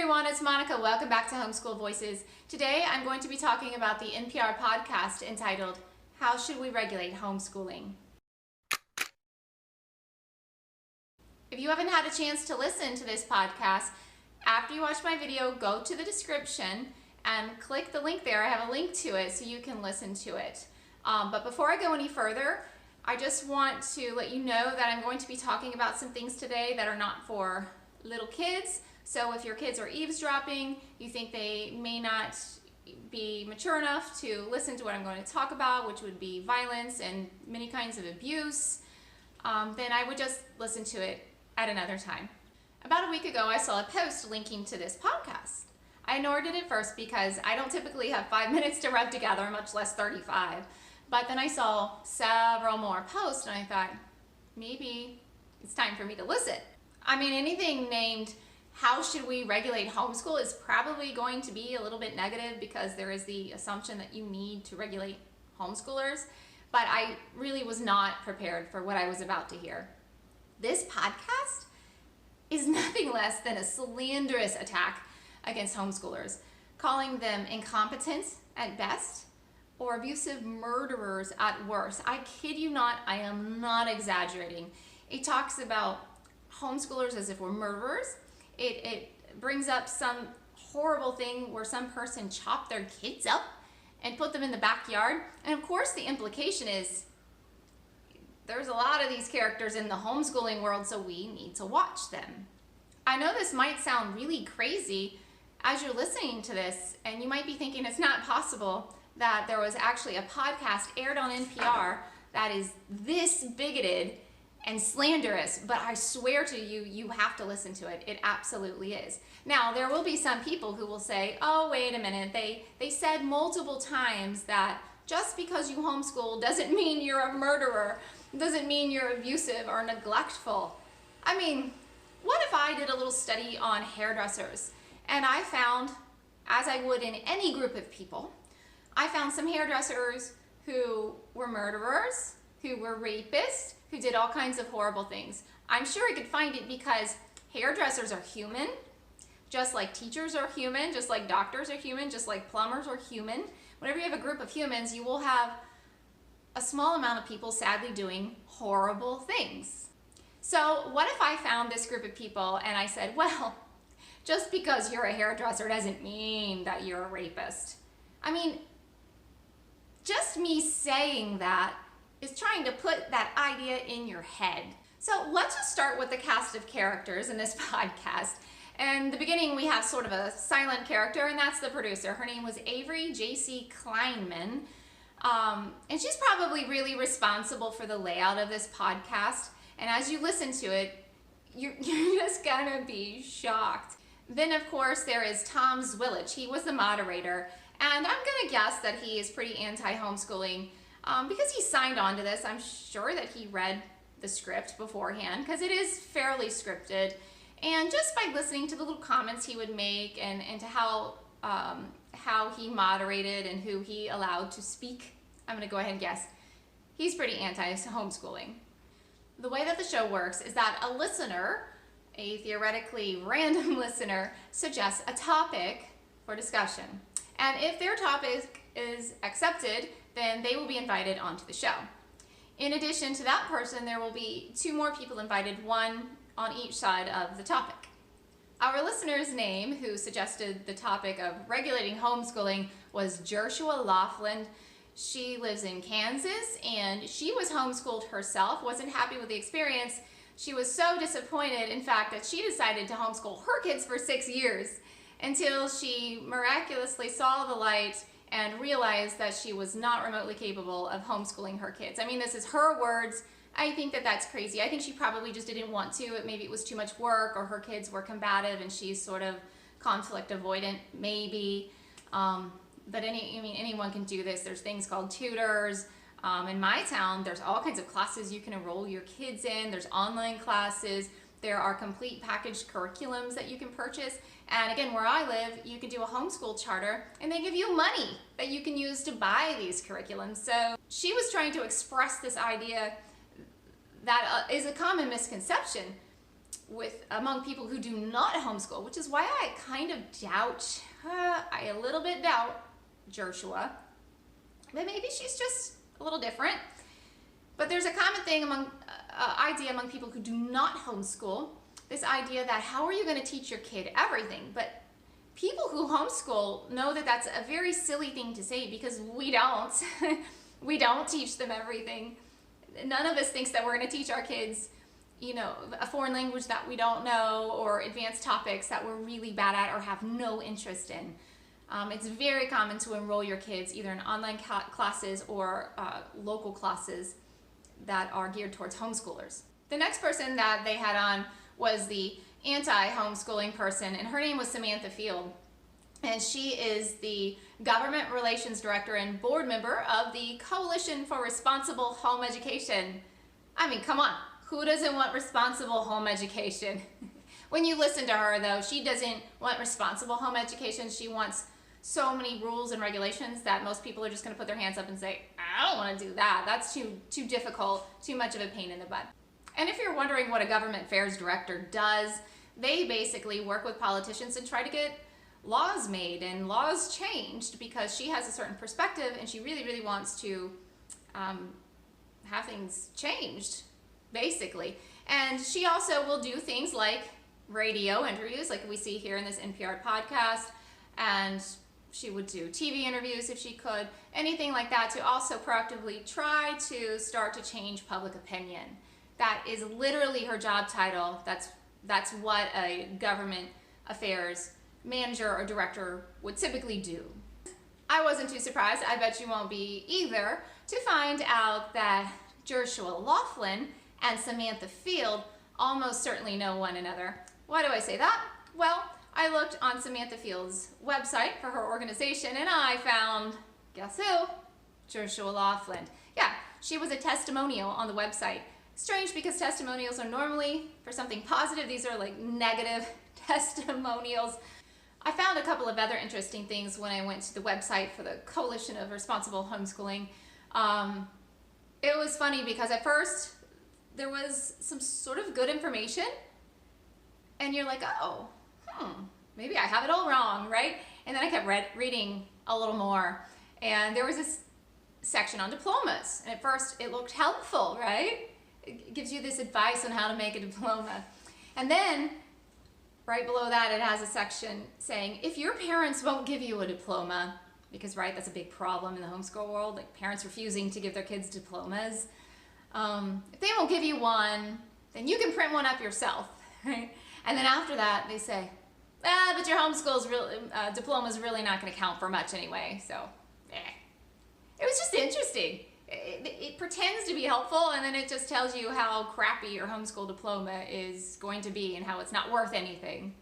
everyone, it's Monica. Welcome back to Homeschool Voices. Today I'm going to be talking about the NPR podcast entitled, How Should We Regulate Homeschooling? If you haven't had a chance to listen to this podcast, after you watch my video, go to the description and click the link there. I have a link to it so you can listen to it. But before I go any further, I just want to let you know that I'm going to be talking about some things today that are not for little kids. So if your kids are eavesdropping, you think they may not be mature enough to listen to what I'm going to talk about, which would be violence and many kinds of abuse, then I would just listen to it at another time. About a week ago, I saw a post linking to this podcast. I ignored it at first because I don't typically have 5 minutes to rub together, much less 35. But then I saw several more posts and I thought, maybe it's time for me to listen. I mean, anything named How Should We Regulate Homeschool is probably going to be a little bit negative because there is the assumption that you need to regulate homeschoolers, but I really was not prepared for what I was about to hear. This podcast is nothing less than a slanderous attack against homeschoolers, calling them incompetent at best or abusive murderers at worst. I kid you not, I am not exaggerating. It talks about homeschoolers as if we're murderers. It brings up some horrible thing where some person chopped their kids up and put them in the backyard. And of course the implication is there's a lot of these characters in the homeschooling world, so we need to watch them. I know this might sound really crazy as you're listening to this, and you might be thinking it's not possible that there was actually a podcast aired on NPR that is this bigoted and slanderous, but I swear to you, you have to listen to it. It absolutely is. Now, there will be some people who will say, oh, wait a minute, they said multiple times that just because you homeschool doesn't mean you're a murderer, doesn't mean you're abusive or neglectful. I mean, what if I did a little study on hairdressers and I found, as I would in any group of people, I found some hairdressers who were murderers, who were rapists, who did all kinds of horrible things. I'm sure I could find it because hairdressers are human, just like teachers are human, just like doctors are human, just like plumbers are human. Whenever you have a group of humans, you will have a small amount of people sadly doing horrible things. So what if I found this group of people and I said, well, just because you're a hairdresser doesn't mean that you're a rapist. I mean, just me saying that is trying to put that idea in your head. So let's just start with the cast of characters in this podcast. In the beginning, we have sort of a silent character, and that's the producer. Her name was Avery Kleinman. And she's probably really responsible for the layout of this podcast. And as you listen to it, you're just gonna be shocked. Then, of course, there is Tom Zwllich. He was the moderator. And I'm gonna guess that he is pretty anti-homeschooling because he signed on to this. I'm sure that he read the script beforehand because it is fairly scripted. And just by listening to the little comments he would make and to how he moderated and who he allowed to speak, I'm gonna go ahead and guess he's pretty anti-homeschooling. The way that the show works is that a listener, a theoretically random listener, suggests a topic for discussion. And if their topic is accepted, then they will be invited onto the show. In addition to that person, there will be 2 more people invited, one on each side of the topic. Our listener's name, who suggested the topic of regulating homeschooling, was Jerusha Lofland. She lives in Kansas, and she was homeschooled herself, wasn't happy with the experience. She was so disappointed, in fact, that she decided to homeschool her kids for 6 years until she miraculously saw the light and realized that she was not remotely capable of homeschooling her kids. I mean, this is her words. I think that that's crazy. I think she probably just didn't want to. Maybe it was too much work, or her kids were combative and she's sort of conflict avoidant, maybe. But anyone can do this. There's things called tutors. In my town, there's all kinds of classes you can enroll your kids in. There's online classes. There are complete packaged curriculums that you can purchase. And again, where I live, you can do a homeschool charter and they give you money that you can use to buy these curriculums. So she was trying to express this idea that is a common misconception. among people who do not homeschool, which is why I kind of doubt, I a little bit doubt Jerusha, but maybe she's just a little different. But there's a common thing idea among people who do not homeschool, this idea that how are you going to teach your kid everything? But people who homeschool know that that's a very silly thing to say, because we don't. We don't teach them everything. None of us thinks that we're going to teach our kids, a foreign language that we don't know, or advanced topics that we're really bad at or have no interest in. It's very common to enroll your kids either in online classes or local classes that are geared towards homeschoolers. The next person that they had on was the anti-homeschooling person, and her name was Samantha Field. And she is the Government Relations Director and board member of the Coalition for Responsible Home Education. I mean, come on, who doesn't want responsible home education? When you listen to her, though, she doesn't want responsible home education. She wants so many rules and regulations that most people are just going to put their hands up and say, I don't want to do that. That's too difficult, too much of a pain in the butt. And if you're wondering what a government affairs director does, they basically work with politicians and try to get laws made and laws changed, because she has a certain perspective and she really, really wants to have things changed, basically. And she also will do things like radio interviews, like we see here in this NPR podcast, and she would do TV interviews if she could, anything like that, to also proactively try to start to change public opinion. That is literally her job title. That's what a government affairs manager or director would typically do. I wasn't too surprised, I bet you won't be either, to find out that Jerusha Lofland and Samantha Field almost certainly know one another. Why do I say that? Well, I looked on Samantha Field's website for her organization and I found, guess who? Jerusha Lofland. Yeah, she was a testimonial on the website. Strange, because testimonials are normally for something positive. These are like negative testimonials. I found a couple of other interesting things when I went to the website for the Coalition of Responsible Homeschooling. It was funny because at first there was some sort of good information and you're like, oh, maybe I have it all wrong, right? And then I kept reading a little more, and there was this section on diplomas, and at first it looked helpful, right? It gives you this advice on how to make a diploma. And then right below that it has a section saying, if your parents won't give you a diploma, because right, that's a big problem in the homeschool world, like parents refusing to give their kids diplomas. If they won't give you one, then you can print one up yourself, right? And then after that they say, but your homeschool's diploma's really not going to count for much anyway, so It was just interesting. It pretends to be helpful, and then it just tells you how crappy your homeschool diploma is going to be and how it's not worth anything.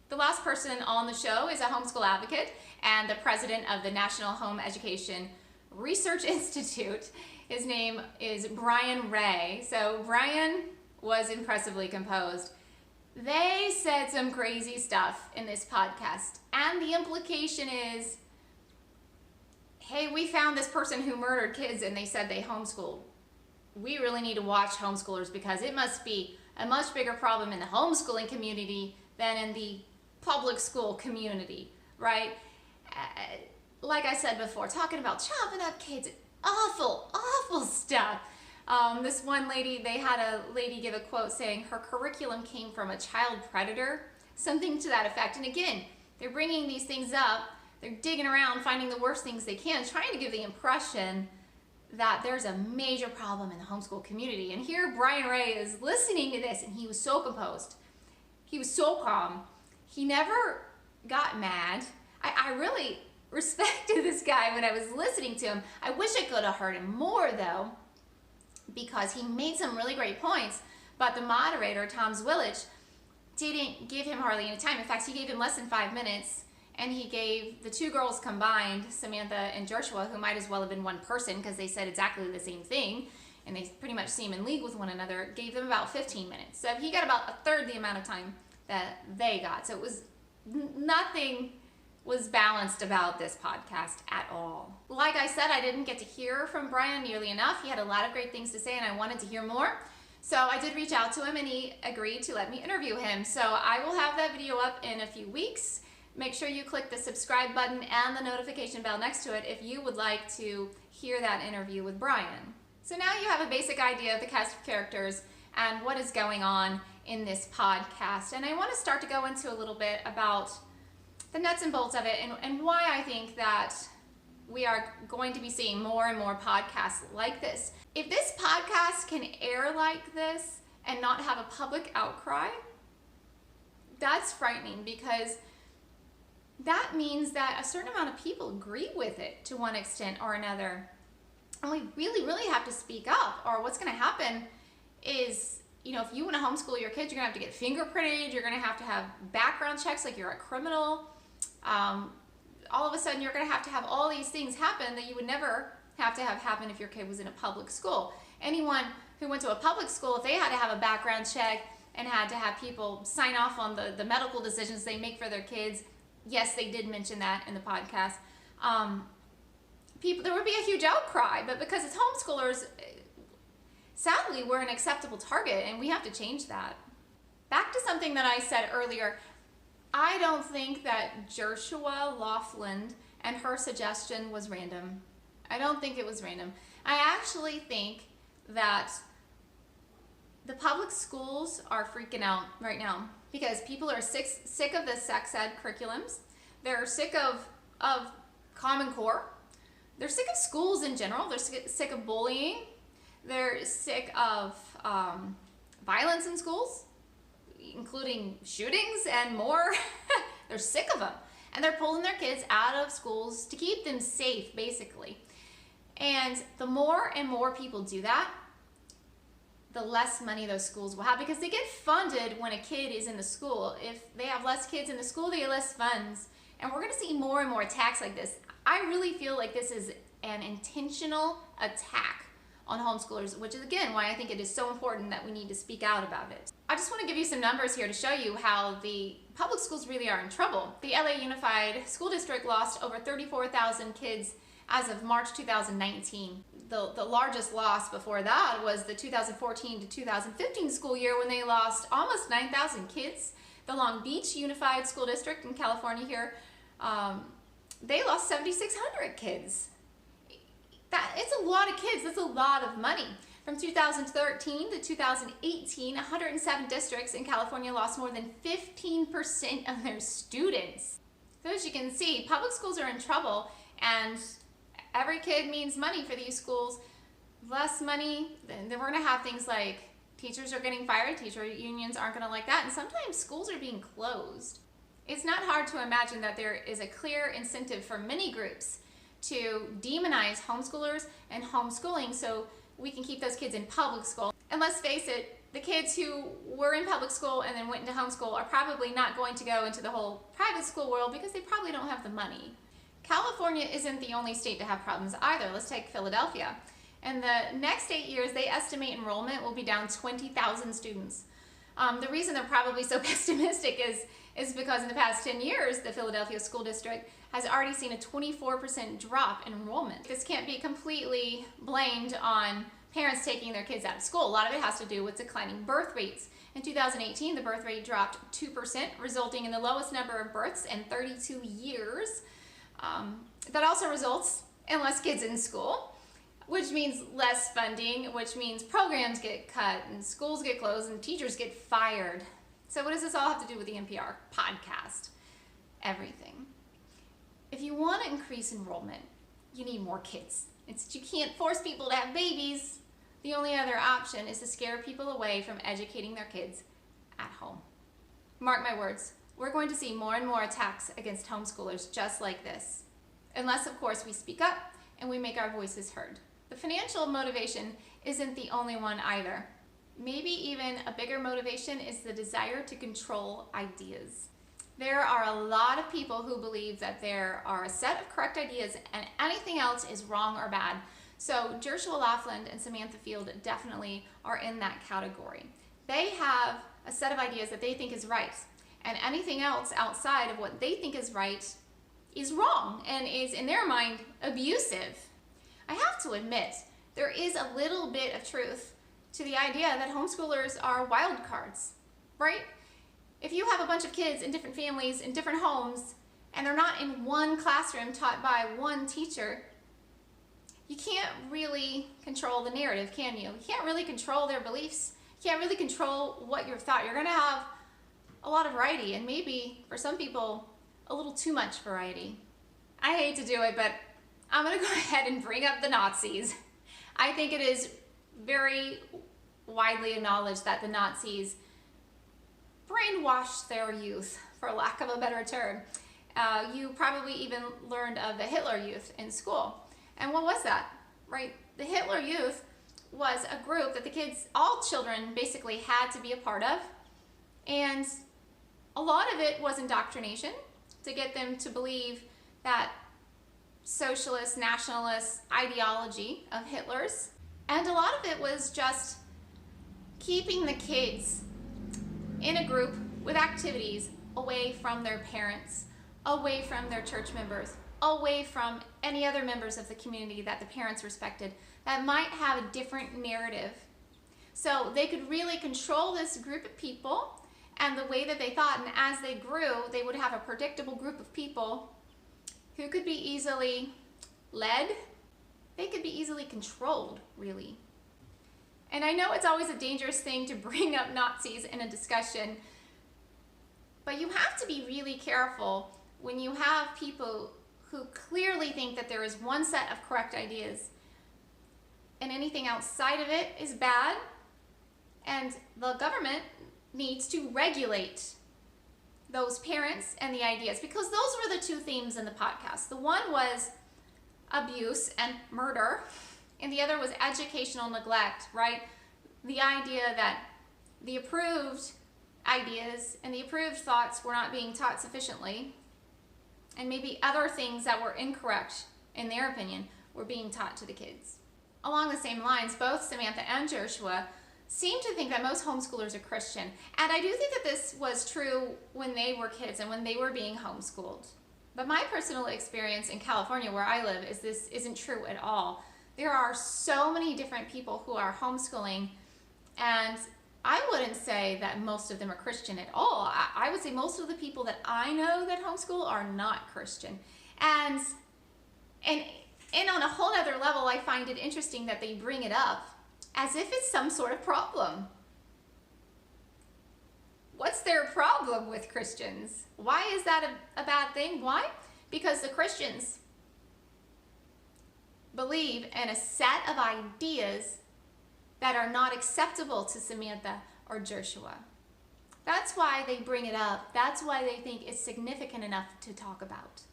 The last person on the show is a homeschool advocate and the president of the National Home Education Research Institute. His name is Brian Ray. So Brian was impressively composed. They said some crazy stuff in this podcast, and the implication is, hey, we found this person who murdered kids and they said they homeschooled. We really need to watch homeschoolers, because it must be a much bigger problem in the homeschooling community than in the public school community, right? Like I said before, talking about chopping up kids, awful, awful stuff. This one lady, they had a lady give a quote saying her curriculum came from a child predator, something to that effect. And again, they're bringing these things up, they're digging around, finding the worst things they can, trying to give the impression that there's a major problem in the homeschool community. And here Brian Ray is listening to this, and he was so composed. He was so calm. He never got mad. I really respected this guy when I was listening to him. I wish I could have heard him more, though, because he made some really great points, but the moderator, Tom Zwllich, didn't give him hardly any time. In fact, he gave him less than 5 minutes, and he gave the two girls combined, Samantha and Jerusha, who might as well have been one person because they said exactly the same thing, and they pretty much seem in league with one another, gave them about 15 minutes. So he got about a third the amount of time that they got. So it was nothing was balanced about this podcast at all. Like I said, I didn't get to hear from Brian nearly enough. He had a lot of great things to say, and I wanted to hear more. So I did reach out to him and he agreed to let me interview him. So I will have that video up in a few weeks. Make sure you click the subscribe button and the notification bell next to it if you would like to hear that interview with Brian. So now you have a basic idea of the cast of characters and what is going on in this podcast. And I want to start to go into a little bit about the nuts and bolts of it and why I think that we are going to be seeing more and more podcasts like this. If this podcast can air like this and not have a public outcry, that's frightening, because that means that a certain amount of people agree with it to one extent or another. And we really, really have to speak up, or what's going to happen is, if you want to homeschool your kids, you're going to have to get fingerprinted, you're going to have background checks like you're a criminal. All of a sudden, you're going to have all these things happen that you would never have to have happen if your kid was in a public school. Anyone who went to a public school, if they had to have a background check and had to have people sign off on the medical decisions they make for their kids, yes, they did mention that in the podcast, there would be a huge outcry. But because it's homeschoolers, sadly, we're an acceptable target, and we have to change that. Back to something that I said earlier, I don't think that Jerusha Lofland and her suggestion was random. I don't think it was random. I actually think that the public schools are freaking out right now because people are sick of the sex ed curriculums. They're sick of Common Core. They're sick of schools in general. They're sick of bullying. They're sick of violence in schools, including shootings and more. They're sick of them. And they're pulling their kids out of schools to keep them safe, basically. And the more and more people do that, the less money those schools will have, because they get funded when a kid is in the school. If they have less kids in the school, they get less funds. And we're going to see more and more attacks like this. I really feel like this is an intentional attack on homeschoolers, which is, again, why I think it is so important that we need to speak out about it. I just want to give you some numbers here to show you how the public schools really are in trouble. The LA Unified School District lost over 34,000 kids as of March 2019. The largest loss before that was the 2014 to 2015 school year, when they lost almost 9,000 kids. The Long Beach Unified School District in California here, they lost 7,600 kids. It's a lot of kids. That's a lot of money. From 2013 to 2018, 107 districts in California lost more than 15% of their students. So as you can see, public schools are in trouble, and every kid means money for these schools. Less money, then we're going to have things like teachers are getting fired, teacher unions aren't going to like that, and sometimes schools are being closed. It's not hard to imagine that there is a clear incentive for many groups to demonize homeschoolers and homeschooling so we can keep those kids in public school. And let's face it, the kids who were in public school and then went into homeschool are probably not going to go into the whole private school world because they probably don't have the money. California isn't the only state to have problems either. Let's take Philadelphia. In the next 8 years, they estimate enrollment will be down 20,000 students. The reason they're probably so pessimistic is because in the past 10 years, the Philadelphia School District has already seen a 24% drop in enrollment. This can't be completely blamed on parents taking their kids out of school. A lot of it has to do with declining birth rates. In 2018, the birth rate dropped 2%, resulting in the lowest number of births in 32 years. That also results in less kids in school, which means less funding, which means programs get cut and schools get closed and teachers get fired. So what does this all have to do with the NPR podcast? Everything. If you want to increase enrollment, you need more kids. You can't force people to have babies. The only other option is to scare people away from educating their kids at home. Mark my words, we're going to see more and more attacks against homeschoolers just like this. Unless, of course, we speak up and we make our voices heard. The financial motivation isn't the only one either. Maybe even a bigger motivation is the desire to control ideas. There are a lot of people who believe that there are a set of correct ideas and anything else is wrong or bad. So Jerusha Lofland and Samantha definitely are in that category. They have a set of ideas that they think is right, and anything else outside of what they think is right is wrong and is, in their mind, abusive. I have to admit, there is a little bit of truth to the idea that homeschoolers are wild cards, right? If you have a bunch of kids in different families, in different homes, and they're not in one classroom taught by one teacher, you can't really control the narrative, can you? You can't really control their beliefs. You can't really control what you're taught. You're going to have a lot of variety, and maybe for some people, a little too much variety. I hate to do it, but I'm going to go ahead and bring up the Nazis. I think it is very widely acknowledged that the Nazis brainwashed their youth, for lack of a better term. You probably even learned of the Hitler Youth in school. And what was that, right? The Hitler Youth was a group that the kids, all children basically had to be a part of. And a lot of it was indoctrination to get them to believe that socialist, nationalist ideology of Hitler's. And a lot of it was just keeping the kids in a group with activities away from their parents, away from their church members, away from any other members of the community that the parents respected that might have a different narrative. So they could really control this group of people and the way that they thought, and as they grew, they would have a predictable group of people who could be easily led. They could be easily controlled, really. And I know it's always a dangerous thing to bring up Nazis in a discussion, but you have to be really careful when you have people who clearly think that there is one set of correct ideas and anything outside of it is bad, and the government needs to regulate those parents and the ideas, because those were the two themes in the podcast. The one was abuse and murder, and the other was educational neglect, right? The idea that the approved ideas and the approved thoughts were not being taught sufficiently, and maybe other things that were incorrect, in their opinion, were being taught to the kids. Along the same lines, both Samantha and Jerusha seem to think that most homeschoolers are Christian. And I do think that this was true when they were kids and when they were being homeschooled. But my personal experience in California, where I live, is this isn't true at all. There are so many different people who are homeschooling, and I wouldn't say that most of them are Christian at all. I would say most of the people that I know that homeschool are not Christian. And on a whole other level, I find it interesting that they bring it up as if it's some sort of problem. What's their problem with Christians? Why is that a bad thing? Why? Because the Christians believe in a set of ideas that are not acceptable to Samantha or Jerusha. That's why they bring it up. That's why they think it's significant enough to talk about.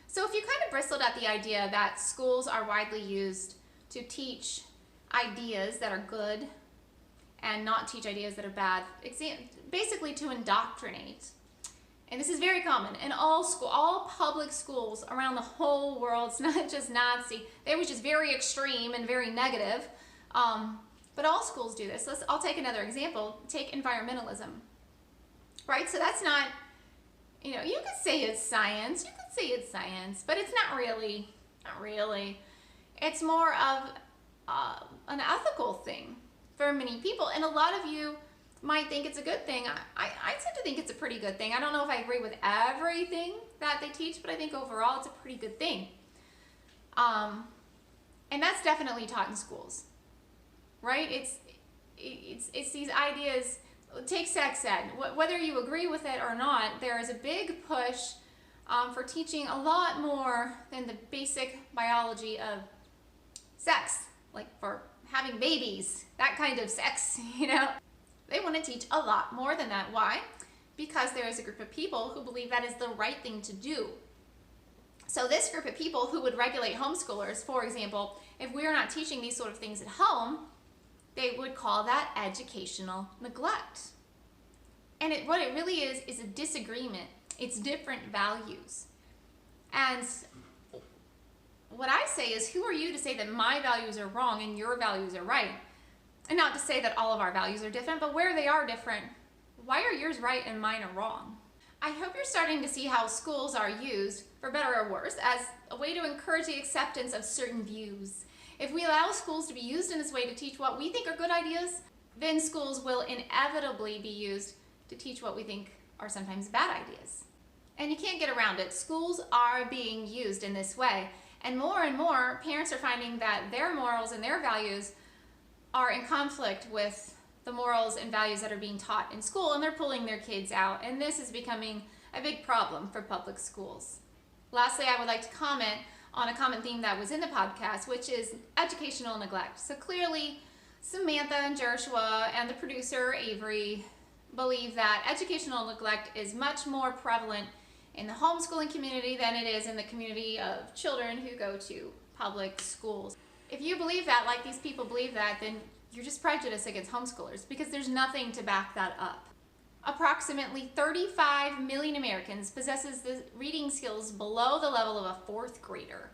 So if you kind of bristled at the idea that schools are widely used to teach ideas that are good and not teach ideas that are bad, basically to indoctrinate. And this is very common in all public schools around the whole world. It's not just Nazi. They were just very extreme and very negative. But all schools do this. I'll take another example. Take environmentalism. Right? So that's not, you could say it's science. You could say it's science, but it's not really. Not really. It's more of an ethical thing for many people. And a lot of you might think it's a good thing. I tend to think it's a pretty good thing. I don't know if I agree with everything that they teach, but I think overall it's a pretty good thing. And that's definitely taught in schools, right? It's these ideas. Take sex ed. Whether you agree with it or not, there is a big push for teaching a lot more than the basic biology of sex, like for having babies, that kind of sex, They want to teach a lot more than that. Why? Because there is a group of people who believe that is the right thing to do. So this group of people who would regulate homeschoolers, for example, if we are not teaching these sort of things at home, they would call that educational neglect. And what it really is a disagreement. It's different values. And what I say is, who are you to say that my values are wrong and your values are right? And not to say that all of our values are different, but where they are different, why are yours right and mine are wrong? I hope you're starting to see how schools are used, for better or worse, as a way to encourage the acceptance of certain views If we allow schools to be used in this way to teach what we think are good ideas, then schools will inevitably be used to teach what we think are sometimes bad ideas. And you can't get around it. Schools are being used in this way. And more parents are finding that their morals and their values are in conflict with the morals and values that are being taught in school, and they're pulling their kids out. And this is becoming a big problem for public schools. Lastly, I would like to comment on a common theme that was in the podcast, which is educational neglect. So clearly, Samantha and Jerusha and the producer, Avery, believe that educational neglect is much more prevalent in the homeschooling community than it is in the community of children who go to public schools. If you believe that, like these people believe that, then you're just prejudiced against homeschoolers because there's nothing to back that up. Approximately 35 million Americans possesses the reading skills below the level of a fourth grader.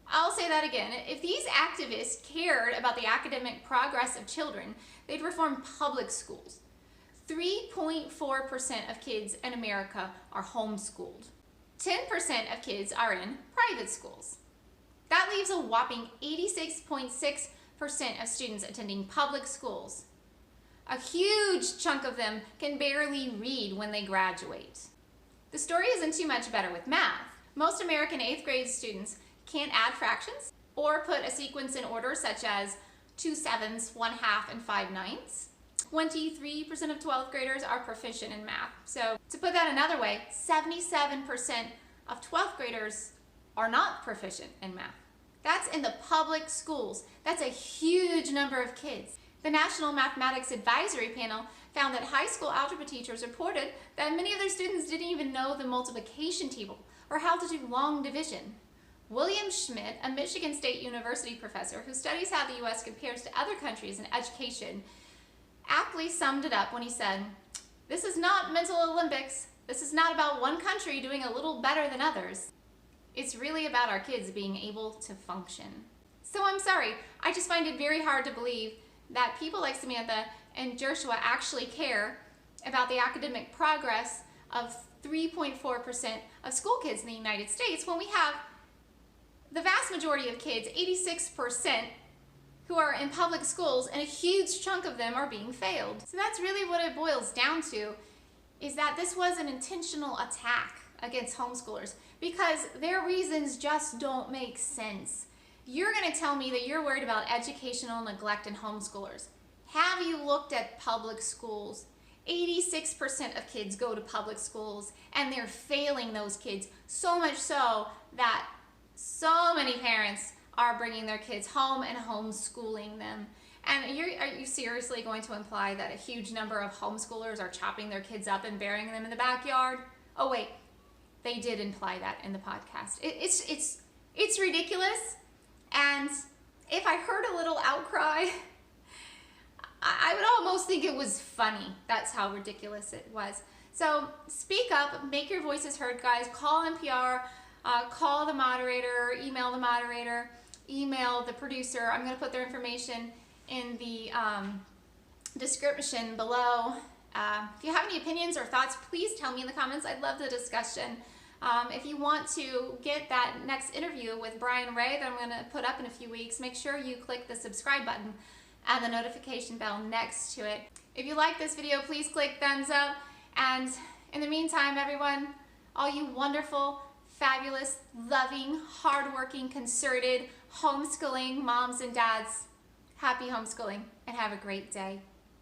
I'll say that again. If these activists cared about the academic progress of children, they'd reform public schools. 3.4% of kids in America are homeschooled. 10% of kids are in private schools. That leaves a whopping 86.6% of students attending public schools. A huge chunk of them can barely read when they graduate. The story isn't too much better with math. Most American 8th grade students can't add fractions or put a sequence in order such as 2 sevenths, 1/2, and 5/9. 23% of 12th graders are proficient in math. So to put that another way, 77% of 12th graders are not proficient in math. That's in the public schools. That's a huge number of kids. The National Mathematics Advisory Panel found that high school algebra teachers reported that many of their students didn't even know the multiplication table or how to do long division. William Schmidt, a Michigan State University professor who studies how the U.S. compares to other countries in education, aptly summed it up when he said, "This is not mental Olympics. This is not about one country doing a little better than others. It's really about our kids being able to function." So I'm sorry, I just find it very hard to believe that people like Samantha and Jerusha actually care about the academic progress of 3.4% of school kids in the United States when we have the vast majority of kids, 86%, who are in public schools, and a huge chunk of them are being failed. So that's really what it boils down to, is that this was an intentional attack against homeschoolers because their reasons just don't make sense. You're going to tell me that you're worried about educational neglect in homeschoolers. Have you looked at public schools? 86% of kids go to public schools, and they're failing those kids, so much so that so many parents are bringing their kids home and homeschooling them. And are you seriously going to imply that a huge number of homeschoolers are chopping their kids up and burying them in the backyard? Oh wait, they did imply that in the podcast. It's ridiculous. And if I heard a little outcry, I would almost think it was funny. That's how ridiculous it was. So speak up, make your voices heard, guys. Call NPR, call the moderator, email the producer. I'm going to put their information in the description below. If you have any opinions or thoughts, please tell me in the comments. I'd love the discussion. If you want to get that next interview with Brian Ray that I'm going to put up in a few weeks, make sure you click the subscribe button and the notification bell next to it. If you like this video, please click thumbs up. And in the meantime, everyone, all you wonderful, fabulous, loving, hardworking, concerted, homeschooling moms and dads, happy homeschooling and have a great day.